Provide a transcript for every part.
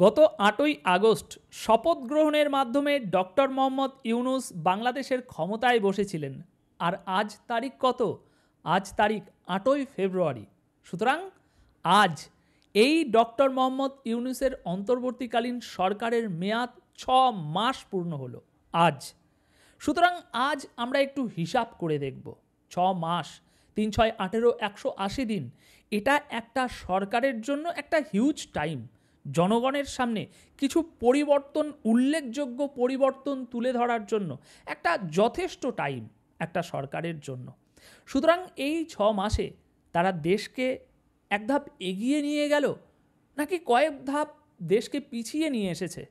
গত 8ই আগস্ট শপথ গ্রহণের মাধ্যমে ডক্টর মোহাম্মদ ইউনূস বাংলাদেশের ক্ষমতায় বসেছিলেন। আর আজ তারিখ কত? আজ তারিখ 8ই ফেব্রুয়ারি। সুতরাং আজ এই ডক্টর মোহাম্মদ ইউনূসের অন্তর্বর্তীকালীন সরকারের মেয়াদ 6 মাস পূর্ণ হলো আজ। সুতরাং আজ আমরা একটু হিসাব করে দেখব। 6 মাস, 3, 6, 18, 180 দিন। এটা একটা সরকারের জন্য একটা হিউজ টাইম। জনগণের সামনে কিছু পরিবর্তন, উল্লেখযোগ্য পরিবর্তন তুলে ধরার জন্য একটা যথেষ্ট টাইম একটা সরকারের জন্য। সুতরাং এই 6 মাসে তারা দেশকে এক ধাপ এগিয়ে নিয়ে গেল নাকি কয়েক ধাপ দেশকে পিছিয়ে নিয়ে এসেছে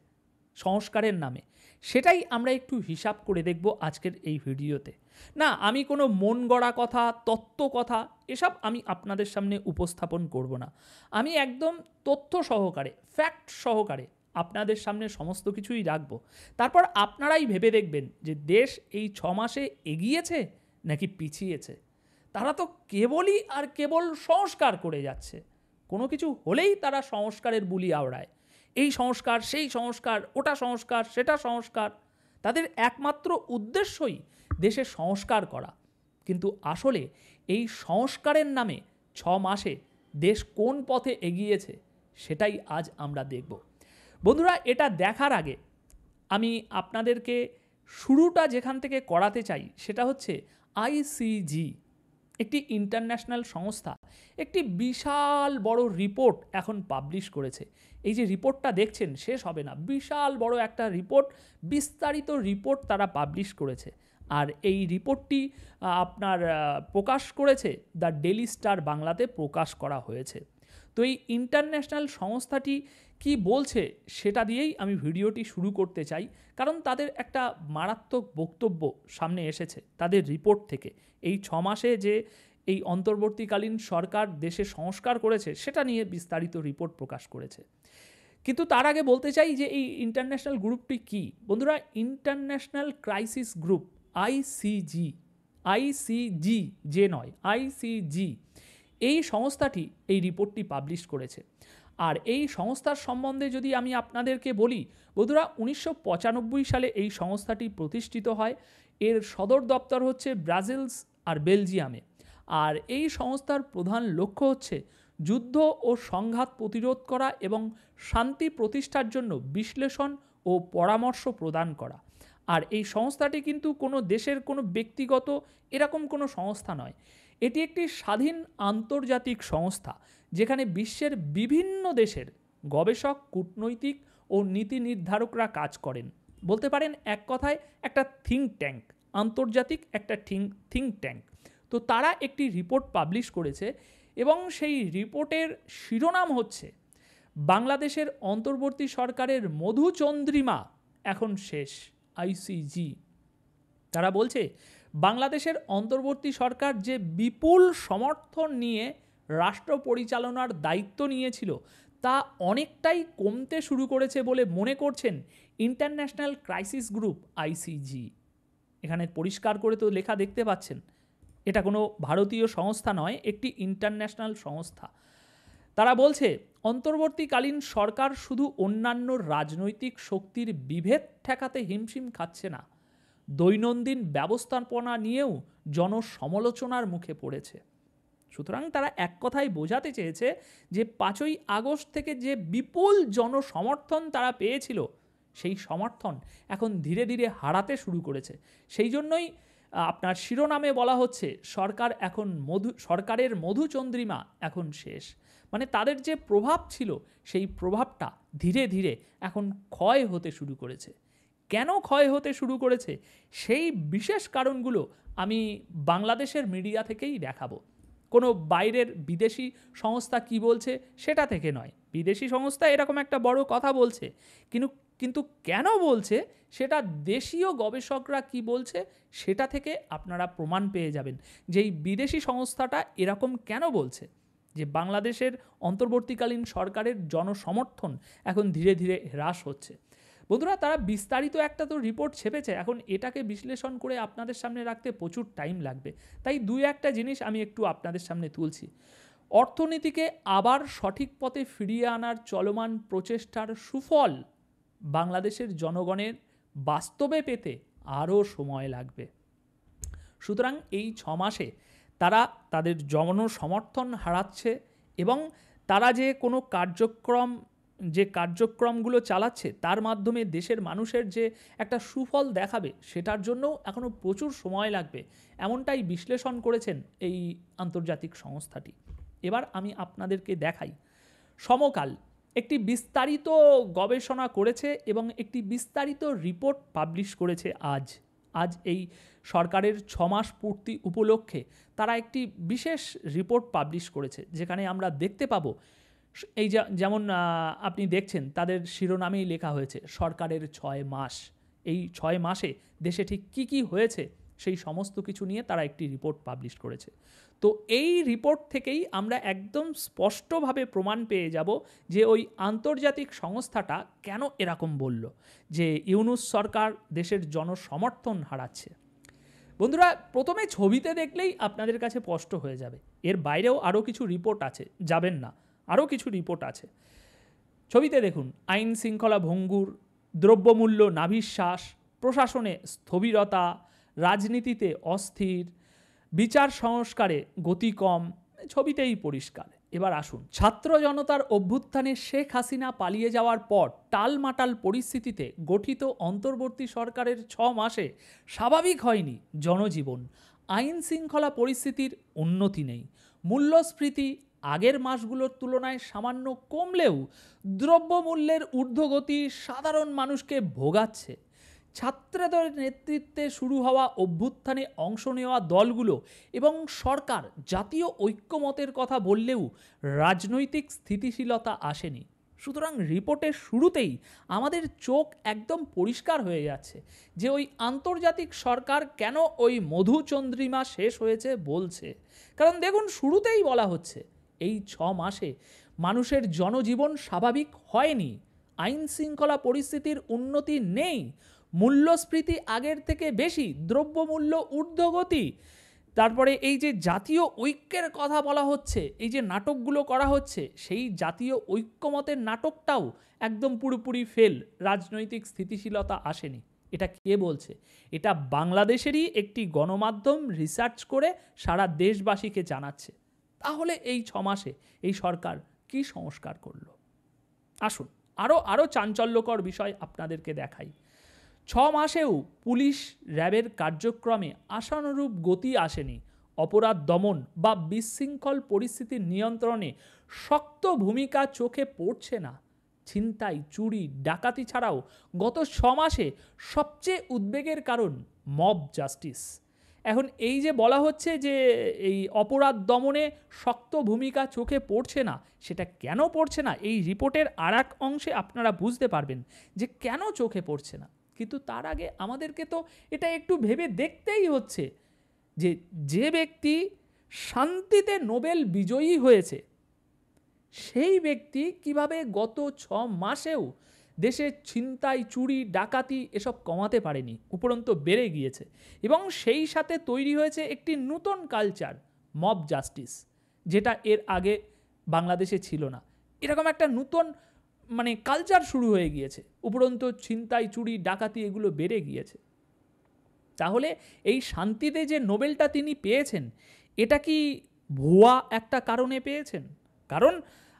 সংস্কারের নামে, সেটাই আমরা একটু হিসাব করে দেখব আজকের এই ভিডিওতে। না, আমি কোনো মন গড়া কথা, তত্ত্ব কথা এসব আমি আপনাদের সামনে উপস্থাপন করব না। আমি একদম তথ্য সহকারে, ফ্যাক্ট সহকারে আপনাদের সামনে সমস্ত কিছুই রাখব। তারপর আপনারাই ভেবে দেখবেন যে দেশ এই 6 মাসে এগিয়েছে নাকি পিছিয়েছে। তারা তো কেবলই আর কেবল সংস্কার করে যাচ্ছে। কোনো কিছু হলেই তারা সংস্কারের বুলি আওড়ায়। এই সংস্কার, সেই সংস্কার, ওটা সংস্কার, সেটা সংস্কার। তাদের একমাত্র উদ্দেশ্যই দেশের সংস্কার করা। কিন্তু আসলে এই সংস্কারের নামে 6 মাসে দেশ কোন পথে এগিয়েছে সেটাই আজ আমরা দেখব। বন্ধুরা, এটা দেখার আগে আমি আপনাদেরকে শুরুটা যেখান থেকে করাতে চাই সেটা হচ্ছে আইসিজি, একটি ইন্টারন্যাশনাল সংস্থা একটি বিশাল বড় রিপোর্ট এখন পাবলিশ করেছে। এই যে রিপোর্টটা দেখছেন শেষ হবে না, বিশাল বড় একটা রিপোর্ট, বিস্তারিত রিপোর্ট তারা পাবলিশ করেছে। আর এই রিপোর্টটি আপনার প্রকাশ করেছে দ্য ডেইলি স্টার বাংলাতে প্রকাশ করা হয়েছে। তো এই ইন্টারন্যাশনাল সংস্থাটি কি বলছে সেটা দিয়েই আমি ভিডিওটি শুরু করতে চাই, কারণ তাদের একটা মারাত্মক বক্তব্য সামনে এসেছে তাদের রিপোর্ট থেকে। এই 6 মাসে যে এই অন্তর্বর্তীকালীন সরকার দেশে সংস্কার করেছে সেটা নিয়ে বিস্তারিত রিপোর্ট প্রকাশ করেছে। কিন্তু তার আগে বলতে চাই যে এই ইন্টারন্যাশনাল গ্রুপটি কি। বন্ধুরা, international crisis group, ICG, ICG যে নয়, আইসিজি, এই সংস্থাটি এই রিপোর্টটি পাবলিশ করেছে। আর এই সংস্থার সম্বন্ধে যদি আমি আপনাদেরকে বলি, বন্ধুরা, 1995 সালে এই সংস্থাটি প্রতিষ্ঠিত হয়। এর সদর দপ্তর হচ্ছে ব্রাজিলস আর বেলজিয়ামে। আর এই সংস্থার প্রধান লক্ষ্য হচ্ছে যুদ্ধ ও সংঘাত প্রতিরোধ করা এবং শান্তি প্রতিষ্ঠার জন্য বিশ্লেষণ ও পরামর্শ প্রদান করা। আর এই সংস্থাটি কিন্তু কোনো দেশের কোনো ব্যক্তিগত এরকম কোনো সংস্থা নয়। এটি একটি স্বাধীন আন্তর্জাতিক সংস্থা যেখানে বিশ্বের বিভিন্ন দেশের গবেষক, কূটনৈতিক ও নীতি নির্ধারকরা কাজ করেন। বলতে পারেন এক কথায় একটা থিঙ্ক ট্যাঙ্ক, আন্তর্জাতিক একটা থিঙ্ক ট্যাঙ্ক। তো তারা একটি রিপোর্ট পাবলিশ করেছে এবং সেই রিপোর্টের শিরোনাম হচ্ছে বাংলাদেশের অন্তর্বর্তী সরকারের মধুচন্দ্রিমা এখন শেষ, আইসিজি। তারা বলছে বাংলাদেশের অন্তর্বর্তী সরকার যে বিপুল সমর্থন নিয়ে রাষ্ট্র পরিচালনার দায়িত্ব নিয়েছিল তা অনেকটাই কমতে শুরু করেছে বলে মনে করছেন ইন্টারন্যাশনাল ক্রাইসিস গ্রুপ, আইসিজি। এখানে পরিষ্কার করে তো লেখা দেখতে পাচ্ছেন, এটা কোনো ভারতীয় সংস্থা নয়, একটি ইন্টারন্যাশনাল সংস্থা। তারা বলছে অন্তর্বর্তীকালীন সরকার শুধু অন্যান্য রাজনৈতিক শক্তির বিভেদ ঠেকাতে হিমশিম খাচ্ছে না, দৈনন্দিন ব্যবস্থাপনা নিয়েও জনসমালোচনার মুখে পড়েছে। সুতরাং তারা এক কথায় বোঝাতে চেয়েছে যে 5ই আগস্ট থেকে যে বিপুল জনসমর্থন তারা পেয়েছিল সেই সমর্থন এখন ধীরে ধীরে হারাতে শুরু করেছে। সেই জন্যই আপনার শিরোনামে বলা হচ্ছে সরকারের মধুচন্দ্রিমা এখন শেষ। মানে তাদের যে প্রভাব ছিল সেই প্রভাবটা ধীরে ধীরে এখন ক্ষয় হতে শুরু করেছে। কেন ক্ষয় হতে শুরু করেছে সেই বিশেষ কারণগুলো আমি বাংলাদেশের মিডিয়া থেকেই দেখাবো। কোনো বাইরের বিদেশি সংস্থা কি বলছে সেটা থেকে নয়। বিদেশি সংস্থা এরকম একটা বড় কথা বলছে, কিন্তু কেন বলছে সেটা দেশীয় গবেষকরা কি বলছে সেটা থেকে আপনারা প্রমাণ পেয়ে যাবেন যে এই বিদেশি সংস্থাটা এরকম কেন বলছে যে বাংলাদেশের অন্তর্বর্তীকালীন সরকারের জনসমর্থন এখন ধীরে ধীরে হ্রাস হচ্ছে। বন্ধুরা, তারা বিস্তারিত একটা তো রিপোর্ট ছেপেছে, এখন এটাকে বিশ্লেষণ করে আপনাদের সামনে রাখতে প্রচুর টাইম লাগবে, তাই 2-1টা জিনিস আমি একটু আপনাদের সামনে তুলছি। অর্থনীতিকে আবার সঠিক পথে ফিরিয়ে আনার চলমান প্রচেষ্টার সুফল বাংলাদেশের জনগণের বাস্তবে পেতে আরও সময় লাগবে। সুতরাং এই 6 মাসে তারা তাদের জনসমর্থন হারাচ্ছে এবং তারা যে কোনো কার্যক্রমগুলো চালাচ্ছে তার মাধ্যমে দেশের মানুষের যে একটা সুফল দেখাবে সেটার জন্যও এখনও প্রচুর সময় লাগবে, এমনটাই বিশ্লেষণ করেছেন এই আন্তর্জাতিক সংস্থাটি। এবার আমি আপনাদেরকে দেখাই সমকাল একটি বিস্তারিত গবেষণা করেছে এবং একটি বিস্তারিত রিপোর্ট পাবলিশ করেছে আজ এই সরকারের 6 মাস পূর্তি উপলক্ষে তারা একটি বিশেষ রিপোর্ট পাবলিশ করেছে, যেখানে আমরা দেখতে পাবো এই যেমন আপনি দেখছেন তাদের শিরোনামেই লেখা হয়েছে সরকারের 6 মাস। এই 6 মাসে দেশে ঠিক কী কী হয়েছে সেই সমস্ত কিছু নিয়ে তারা একটি রিপোর্ট পাবলিশ করেছে। তো এই রিপোর্ট থেকেই আমরা একদম স্পষ্টভাবে প্রমাণ পেয়ে যাব যে ওই আন্তর্জাতিক সংস্থাটা কেন এরকম বলল যে ইউনূস সরকার দেশের জনসমর্থন হারাচ্ছে। বন্ধুরা, প্রথমে ছবিতে দেখলেই আপনাদের কাছে স্পষ্ট হয়ে যাবে, এর বাইরেও আরও কিছু রিপোর্ট আছে, যাবেন না, আরও কিছু রিপোর্ট আছে। ছবিতে দেখুন আইন শৃঙ্খলা ভঙ্গুর, দ্রব্যমূল্য নাভিশ্বাস, প্রশাসনে স্থবিরতা, রাজনীতিতে অস্থির, বিচার সংস্কারে গতি কম, ছবিতেই পরিষ্কার। এবার আসুন, ছাত্র জনতার অভ্যুত্থানে শেখ হাসিনা পালিয়ে যাওয়ার পর টালমাটাল পরিস্থিতিতে গঠিত অন্তর্বর্তী সরকারের 6 মাসে স্বাভাবিক হয়নি জনজীবন, আইন শৃঙ্খলা পরিস্থিতির উন্নতি নেই, মূল্যস্ফীতি আগের মাসগুলোর তুলনায় সামান্য কমলেও দ্রব্যমূল্যের ঊর্ধ্বগতি সাধারণ মানুষকে ভোগাচ্ছে। ছাত্রদের নেতৃত্বে শুরু হওয়া অভ্যুত্থানে অংশ নেওয়া দলগুলো এবং সরকার জাতীয় ঐক্যমতের কথা বললেও রাজনৈতিক স্থিতিশীলতা আসেনি। সুতরাং রিপোর্টের শুরুতেই আমাদের চোখ একদম পরিষ্কার হয়ে যাচ্ছে যে ওই আন্তর্জাতিক সরকার কেন ওই মধুচন্দ্রিমা শেষ হয়েছে বলছে। কারণ দেখুন, শুরুতেই বলা হচ্ছে এই 6 মাসে মানুষের জনজীবন স্বাভাবিক হয়নি, আইন শৃঙ্খলা পরিস্থিতির উন্নতি নেই, মূল্যস্ফীতি আগের থেকে বেশি, দ্রব্যমূল্য ঊর্ধ্বগতি, তারপরে এই যে জাতীয় ঐক্যের কথা বলা হচ্ছে, এই যে নাটকগুলো করা হচ্ছে, সেই জাতীয় ঐক্যমতের নাটকটাও একদম পুরোপুরি ফেল, রাজনৈতিক স্থিতিশীলতা আসেনি। এটা কে বলছে? এটা বাংলাদেশেরই একটি গণমাধ্যম রিসার্চ করে সারা দেশবাসীকে জানাচ্ছে। তাহলে এই 6 মাসে এই সরকার কি সংস্কার করলো? আসুন আরও চাঞ্চল্যকর বিষয় আপনাদেরকে দেখাই। 6 মাসেও পুলিশ র্যাবের কার্যক্রমে আশানুরূপ গতি আসেনি, অপরাধ দমন বা বিশৃঙ্খল পরিস্থিতির নিয়ন্ত্রণে শক্ত ভূমিকা চোখে পড়ছে না। ছিনতাই, চুরি, ডাকাতি ছাড়াও গত 6 মাসে সবচেয়ে উদ্বেগের কারণ মব জাস্টিস। এখন এই যে বলা হচ্ছে যে এই অপরাধ দমনে শক্ত ভূমিকা চোখে পড়ছে না, সেটা কেন পড়ছে না এই রিপোর্টের আরেক অংশে আপনারা বুঝতে পারবেন যে কেন চোখে পড়ছে না। কিন্তু তার আগে আমাদেরকে তো এটা একটু ভেবে দেখতেই হচ্ছে যে যে ব্যক্তি শান্তিতে নোবেল বিজয়ী হয়েছে সেই ব্যক্তি কিভাবে গত 6 মাসেও দেশে ছিনতাই, চুরি, ডাকাতি এসব কমাতে পারেনি, উপরন্তু বেড়ে গিয়েছে। এবং সেই সাথে তৈরি হয়েছে একটি নতুন কালচার, মব জাস্টিস, যেটা এর আগে বাংলাদেশে ছিল না। এরকম একটা নতুন কালচার শুরু হয়ে গিয়েছে, উপরন্তু ছিনতাই, চুরি, ডাকাতি এগুলো বেড়ে গিয়েছে। তাহলে এই শান্তিতে যে নোবেলটা তিনি পেয়েছেন, এটা কি ভুয়া একটা কারণে পেয়েছেন? কারণ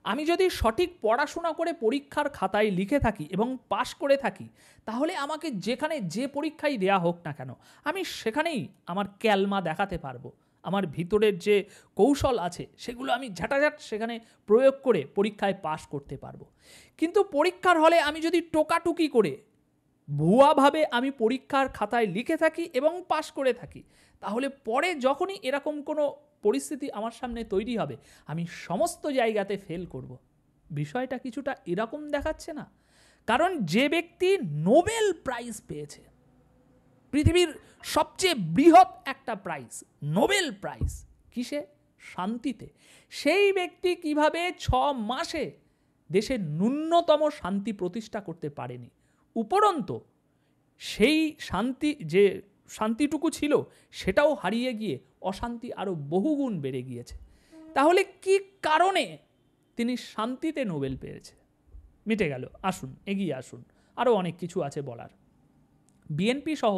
আমি যদি সঠিক পড়াশোনা করে পরীক্ষার খাতায় লিখে থাকি এবং পাশ করে থাকি, তাহলে আমাকে যেখানে যে পরীক্ষাই দেয়া হোক না কেন, আমি সেখানেই আমার ক্যালমা দেখাতে পারবো। আমার ভিতরের যে কৌশল আছে সেগুলো আমি ঝাঁটাঝাট সেখানে প্রয়োগ করে পরীক্ষায় পাশ করতে পারবো। কিন্তু পরীক্ষার হলে আমি যদি টোকাটুকি করে ভুয়াভাবে আমি পরীক্ষার খাতায় লিখে থাকি এবং পাশ করে থাকি, তাহলে পরে যখনই এরকম কোনো পরিস্থিতি আমার সামনে তৈরি হবে, আমি সমস্ত জায়গাতে ফেল করব। বিষয়টা কিছুটা এরকম দেখাচ্ছে না? কারণ যে ব্যক্তি নোবেল প্রাইজ পেয়েছে, পৃথিবীর সবচেয়ে বৃহৎ একটা প্রাইজ, নোবেল প্রাইজ, কিসে? শান্তিতে, সেই ব্যক্তি কিভাবে 6 মাসে দেশে ন্যূনতম শান্তি প্রতিষ্ঠা করতে পারেনি? উপরন্তু সেই শান্তি, যে শান্তিটুকু ছিল, সেটাও হারিয়ে গিয়ে অশান্তি আরও বহুগুণ বেড়ে গিয়েছে। তাহলে কি কারণে তিনি শান্তিতে নোবেল পেয়েছে? মিটে গেল। আসুন এগিয়ে আসুন, আরও অনেক কিছু আছে বলার। বিএনপি সহ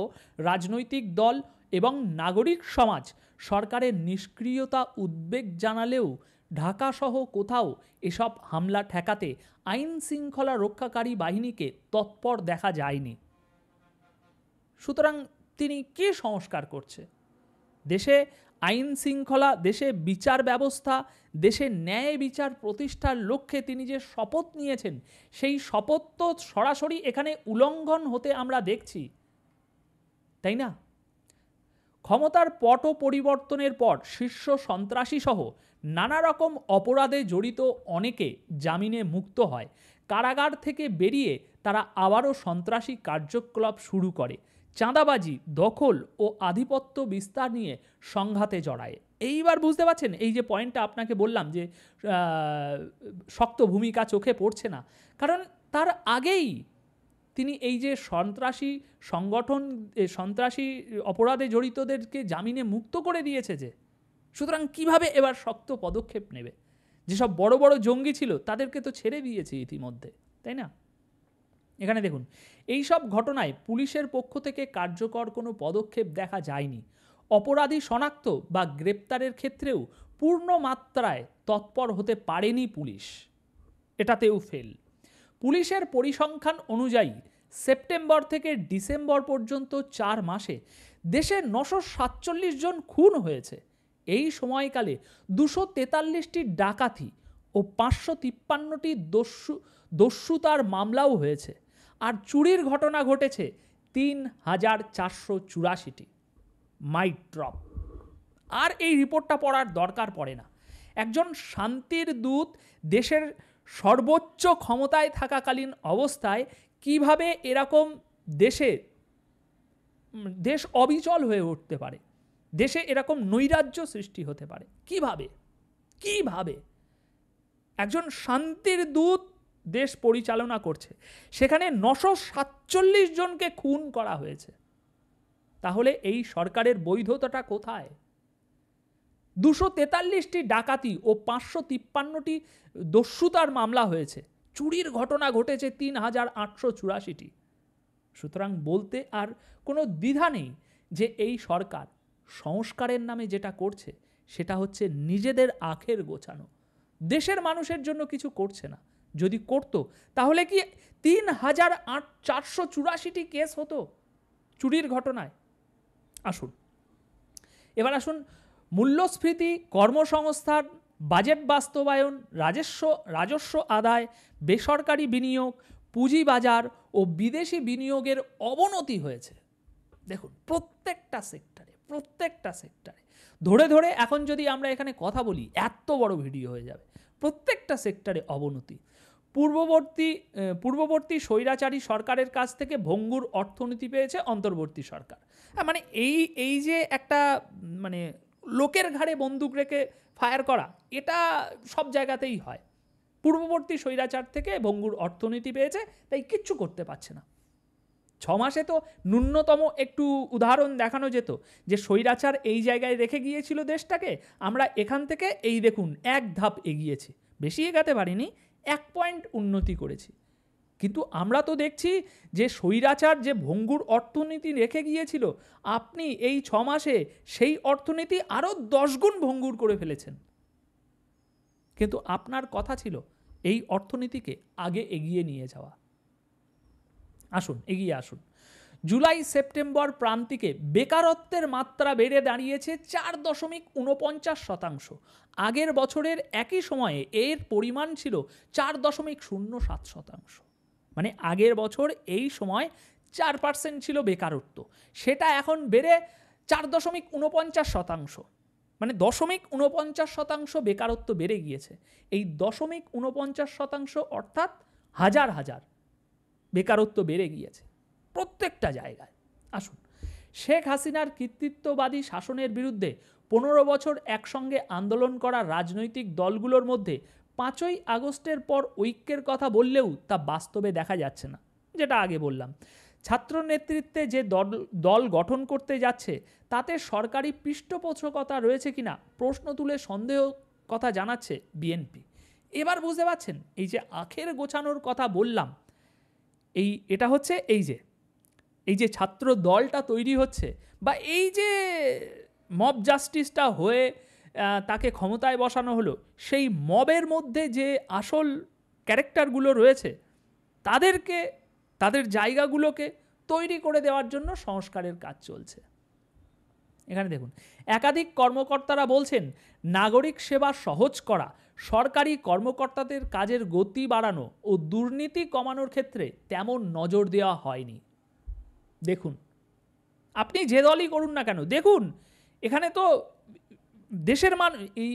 রাজনৈতিক দল এবং নাগরিক সমাজ সরকারের নিষ্ক্রিয়তা উদ্বেগ জানালেও ঢাকা সহ কোথাও এসব হামলা ঠেকাতে আইন শৃঙ্খলা রক্ষাকারী বাহিনীকে তৎপর দেখা যায়নি। সুতরাং তিনি কি সংস্কার করছে? দেশে আইন শৃঙ্খলা, দেশে বিচার ব্যবস্থা, দেশে ন্যায় বিচার প্রতিষ্ঠার লক্ষ্যে তিনি যে শপথ নিয়েছেন, সেই শপথ তো সরাসরি এখানে উল্লঙ্ঘন হতে আমরা দেখছি, তাই না? ক্ষমতার পট পরিবর্তনের পর শীর্ষ সন্ত্রাসী সহ নানা রকম অপরাধে জড়িত অনেকে জামিনে মুক্ত হয়। কারাগার থেকে বেরিয়ে তারা আবারও সন্ত্রাসী কার্যকলাপ শুরু করে, চাঁদাবাজি, দখল ও আধিপত্য বিস্তার নিয়ে সংঘাতে জড়ায়। এইবার বুঝতে পারছেন এই যে পয়েন্টটা আপনাকে বললাম যে শক্ত ভূমিকা চোখে পড়ছে না, কারণ তার আগেই তিনি এই যে সন্ত্রাসী সংগঠন, সন্ত্রাসী অপরাধে জড়িতদেরকে জামিনে মুক্ত করে দিয়েছে যে, সুতরাং কিভাবে এবার শক্ত পদক্ষেপ নেবে? যেসব বড় বড় জঙ্গি ছিল তাদেরকে তো ছেড়ে দিয়েছে ইতিমধ্যে, তাই না? এখানে দেখুন, এই সব ঘটনায় পুলিশের পক্ষ থেকে কার্যকর কোনো পদক্ষেপ দেখা যায়নি। অপরাধী শনাক্ত বা গ্রেপ্তারের ক্ষেত্রেও পূর্ণ মাত্রায় তৎপর হতে পারেনি পুলিশ, এটাতেও ফেল। পুলিশের পরিসংখ্যান অনুযায়ী সেপ্টেম্বর থেকে ডিসেম্বর পর্যন্ত 4 মাসে দেশে 947 জন খুন হয়েছে। এই সময়কালে 243টি ডাকাতি ও 553টি দস্যুতার মামলাও হয়েছে, আর চুরির ঘটনা ঘটেছে 3484টি। Mic drop. আর এই রিপোর্টটা পড়ার দরকার পড়ে না। একজন শান্তির দূত দেশের সর্বোচ্চ ক্ষমতায় থাকাকালীন অবস্থায় কিভাবে এরকম দেশ অবিচল হয়ে উঠতে পারে, দেশে এরকম নৈরাজ্য সৃষ্টি হতে পারে কিভাবে একজন শান্তির দূত দেশ পরিচালনা করছে, সেখানে 947 জনকে খুন করা হয়েছে। তাহলে এই সরকারের বৈধতাটা কোথায়? 243টি ডাকাতি ও 553টি দস্যুতার মামলা হয়েছে, চুরির ঘটনা ঘটেছে 3884টি। সুতরাং বলতে আর কোনো দ্বিধা নেই যে এই সরকার সংস্কারের নামে যেটা করছে সেটা হচ্ছে নিজেদের আখের গোছানো, দেশের মানুষের জন্য কিছু করছে না। যদি করত তাহলে কি 3484টি কেস হতো চুরির ঘটনায়? আসুন মূল্যস্ফীতি, কর্মসংস্থান, বাজেট বাস্তবায়ন, রাজস্ব আদায়, বেসরকারি বিনিয়োগ, পুঁজিবাজার ও বিদেশি বিনিয়োগের অবনতি হয়েছে। দেখুন প্রত্যেকটা সেক্টরে ধরে ধরে এখন যদি আমরা এখানে কথা বলি এত বড় ভিডিও হয়ে যাবে। প্রত্যেকটা সেক্টরে অবনতি। পূর্ববর্তী স্বৈরাচারী সরকারের কাছ থেকে ভঙ্গুর অর্থনীতি পেয়েছে অন্তর্বর্তী সরকার। মানে এই যে একটা মানে লোকের ঘাড়ে বন্দুক রেখে ফায়ার করা, এটা সব জায়গাতেই হয়। পূর্ববর্তী স্বৈরাচার থেকে ভঙ্গুর অর্থনীতি পেয়েছে, তাই কিচ্ছু করতে পারছে না। 6 মাসে তো ন্যূনতম একটু উদাহরণ দেখানো যেত যে স্বৈরাচার এই জায়গায় রেখে গিয়েছিল দেশটাকে, আমরা এখান থেকে এই দেখুন 1 ধাপ এগিয়েছি, বেশি এগাতে পারিনি, 1 পয়েন্ট উন্নতি করেছি। কিন্তু আমরা তো দেখছি যে স্বৈরাচার যে ভঙ্গুর অর্থনীতি রেখে গিয়েছিল, আপনি এই 6 মাসে সেই অর্থনীতি আরও 10 গুণ ভঙ্গুর করে ফেলেছেন। কিন্তু আপনার কথা ছিল এই অর্থনীতিকে আগে এগিয়ে নিয়ে যাওয়া। এগিয়ে আসুন। জুলাই সেপ্টেম্বর প্রান্তিকে বেকারত্বের মাত্রা বেড়ে দাঁড়িয়েছে 4.49%। আগের বছরের একই সময়ে এর পরিমাণ ছিল 4.07%। মানে আগের বছর এই সময় 4% ছিল বেকারত্ব, সেটা এখন বেড়ে 4.49%। মানে 0.49% বেকারত্ব বেড়ে গিয়েছে। এই 0.49% অর্থাৎ হাজার হাজার বেকারত্ব বেড়ে গিয়েছে প্রত্যেকটা জায়গায়। শেখ হাসিনার কর্তৃত্ববাদী শাসনের বিরুদ্ধে 15 বছর একসঙ্গে আন্দোলন করা রাজনৈতিক দলগুলোর মধ্যে 5ই আগস্টের পর ঐক্যের কথা বললেও তা বাস্তবে দেখা যাচ্ছে না। যেটা আগে বললাম, ছাত্র নেতৃত্বে যে দল গঠন করতে যাচ্ছে তাতে সরকারি পৃষ্ঠপোষকতা রয়েছে কিনা প্রশ্ন তুলে সন্দেহ কথা জানাচ্ছে বিএনপি। এবার বুঝতে পারছেন, এই যে আখের গোছানোর কথা বললাম, এটা হচ্ছে এই যে ছাত্র দলটা তৈরি হচ্ছে, বা এই যে মব জাস্টিসটা হয়ে তাকে ক্ষমতায় বসানো হলো, সেই মবের মধ্যে যে আসল ক্যারেক্টারগুলো রয়েছে তাদেরকে, তাদের জায়গাগুলোকে তৈরি করে দেওয়ার জন্য সংস্কারের কাজ চলছে। এখানে দেখুন, একাধিক কর্মকর্তারা বলছেন নাগরিক সেবা সহজ করা, সরকারি কর্মকর্তাদের কাজের গতি বাড়ানো ও দুর্নীতি কমানোর ক্ষেত্রে তেমন নজর দেওয়া হয়নি। দেখুন, আপনি যে দলই করুন না কেন, দেখুন এখানে তো দেশের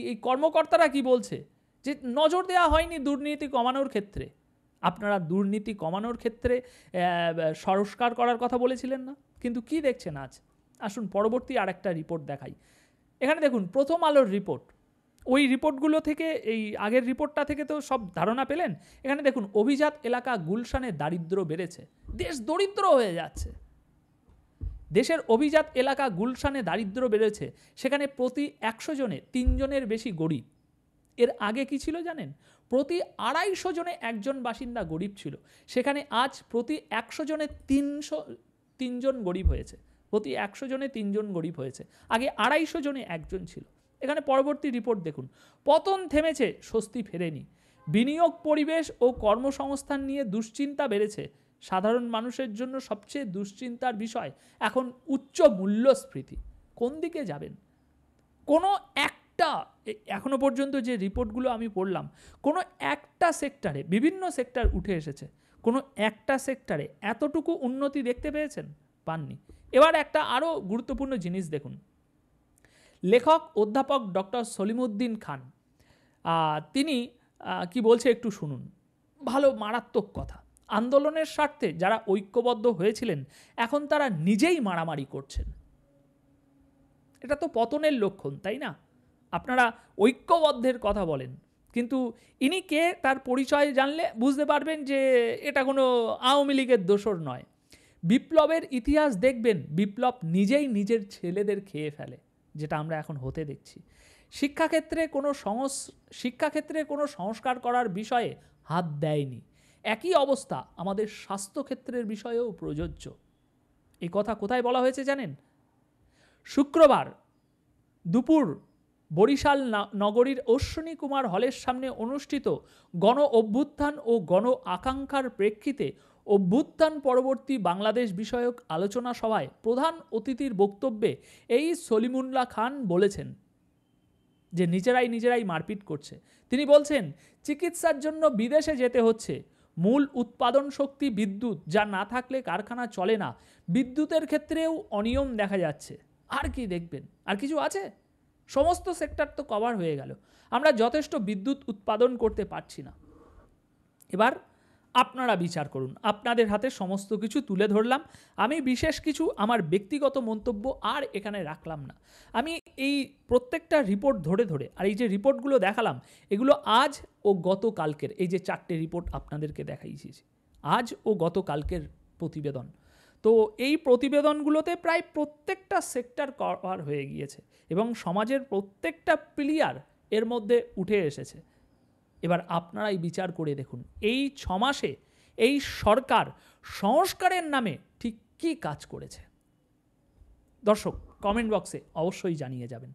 এই কর্মকর্তারা কি বলছে, যে নজর দেওয়া হয়নি দুর্নীতি কমানোর ক্ষেত্রে। আপনারা দুর্নীতি কমানোর ক্ষেত্রে সংস্কার করার কথা বলেছিলেন না, কিন্তু কি দেখছেন আজ? আসুন পরবর্তী আরেকটা রিপোর্ট দেখাই। এখানে দেখুন, প্রথম আলোর রিপোর্ট। ওই রিপোর্টগুলো থেকে, এই আগের রিপোর্টটা থেকে তো সব ধারণা পেলেন। এখানে দেখুন, অভিজাত এলাকা গুলশানে দারিদ্র্য বেড়েছে, দেশ দরিদ্র হয়ে যাচ্ছে। দেশের অভিজাত এলাকা গুলশানে দারিদ্র্য বেড়েছে, সেখানে প্রতি 100 জনে 3 জনের বেশি গরিব। এর আগে কি ছিল জানেন? প্রতি 250 জনে একজন বাসিন্দা গরিব ছিল, সেখানে আজ প্রতি 100 জনে 3 জন গরিব হয়েছে। প্রতি 100 জনে 3 জন গরিব হয়েছে, আগে 250 জনে একজন ছিল। এখানে পরবর্তী রিপোর্ট দেখুন, পতন থেমেছে, স্বস্তি ফেরেনি। বিনিয়োগ, পরিবেশ ও কর্মসংস্থান নিয়ে দুশ্চিন্তা বেড়েছে। সাধারণ মানুষের জন্য সবচেয়ে দুশ্চিন্তার বিষয় এখন উচ্চ মূল্যস্ফীতি। কোন দিকে যাবেন? কোনো একটা, এখনো পর্যন্ত যে রিপোর্টগুলো আমি পড়লাম, কোনো একটা সেক্টরে, বিভিন্ন সেক্টর উঠে এসেছে, কোনো একটা সেক্টরে এতটুকু উন্নতি দেখতে পেয়েছেন? পাননি। এবার একটা আরও গুরুত্বপূর্ণ জিনিস দেখুন। লেখক অধ্যাপক ডক্টর সলিমুদ্দিন খান, তিনি কি বলছে একটু শুনুন। ভালো মারাত্মক কথা। আন্দোলনের স্বার্থে যারা ঐক্যবদ্ধ হয়েছিলেন, এখন তারা নিজেই মারামারি করছেন। এটা তো পতনের লক্ষণ, তাই না? আপনারা ঐক্যবদ্ধের কথা বলেন, কিন্তু ইনি কে তার পরিচয় জানলে বুঝতে পারবেন যে এটা কোনো আওয়ামী লীগের দোসর নয়। বিপ্লবের ইতিহাস দেখবেন, বিপ্লব নিজেই নিজের ছেলেদের খেয়ে ফেলে, যেটা আমরা এখন হতে দেখছি। শিক্ষাক্ষেত্রে কোনো সংস্কার করার বিষয়ে হাত দেয়নি। একই অবস্থা আমাদের স্বাস্থ্যক্ষেত্রের বিষয়েও প্রযোজ্য। এই কথা কোথায় বলা হয়েছে জানেন? শুক্রবার দুপুর বরিশাল নগরীর অশ্বিনী কুমার হলের সামনে অনুষ্ঠিত গণ অভ্যুত্থান ও গণ আকাঙ্ক্ষার প্রেক্ষিতে অভ্যুত্থান পরবর্তী বাংলাদেশ বিষয়ক আলোচনা সভায় প্রধান অতিথির বক্তব্যে এই সলিমুল্লাহ খান বলেছেন যে নিজেরাই মারপিট করছে। তিনি বলছেন, চিকিৎসার জন্য বিদেশে যেতে হচ্ছে। মূল উৎপাদন শক্তি বিদ্যুৎ, যা না থাকলে কারখানা চলে না। বিদ্যুতের ক্ষেত্রেও অনিয়ম দেখা যাচ্ছে। আর কি দেখবেন? আর কিছু আছে? সমস্ত সেক্টর তো কভার হয়ে গেল। আমরা যথেষ্ট বিদ্যুৎ উৎপাদন করতে পারছি না। এবার আপনারা বিচার করুন। আপনাদের হাতে সমস্ত কিছু তুলে ধরলাম। আমি বিশেষ কিছু আমার ব্যক্তিগত মন্তব্য আর এখানে রাখলাম না। আমি এই প্রত্যেকটা রিপোর্ট ধরে ধরে, আর এই যে রিপোর্টগুলো দেখালাম, এগুলো আজ ও গতকালকের, এই যে 4টে রিপোর্ট আপনাদেরকে দেখাইছি, আজ ও গতকালকের প্রতিবেদন। তো এই প্রতিবেদনগুলোতে প্রায় প্রত্যেকটা সেক্টর কভার হয়ে গিয়েছে এবং সমাজের প্রত্যেকটা প্লেয়ার এর মধ্যে উঠে এসেছে। এবার আপনারাই বিচার করে দেখুন, এই 6 মাসে এই সরকার সংস্কারের নামে ঠিক কী কাজ করেছে। দর্শক, কমেন্ট বক্সে অবশ্যই জানিয়ে যাবেন।